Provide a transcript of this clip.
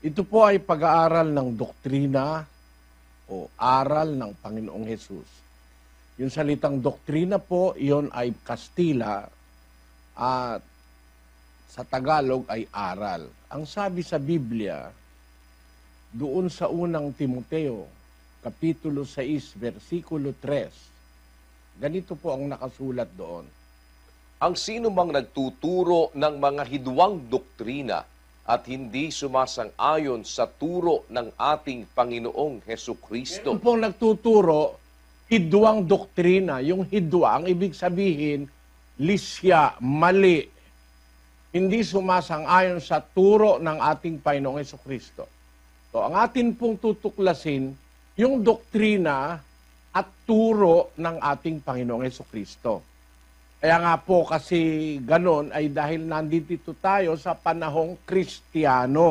Ito po ay pag-aaral ng doktrina o aral ng Panginoong Hesus. Yung salitang doktrina po, iyon ay Kastila at sa Tagalog ay aral. Ang sabi sa Biblia, doon sa unang Timoteo, Kapitulo 6, versikulo 3, ganito po ang nakasulat doon. Ang sino mang nagtuturo ng mga hidwang doktrina at hindi sumasang-ayon sa turo ng ating Panginoong Hesukristo. Meron pong nagtuturo, hidwang doktrina. Yung hidwang, ibig sabihin, lisya, mali. Hindi sumasang-ayon sa turo ng ating Panginoong Hesukristo. So, ang atin pong tutuklasin, yung doktrina at turo ng ating Panginoong Hesukristo. Kaya nga po kasi ganon ay dahil nandito tayo sa panahong Kristiyano.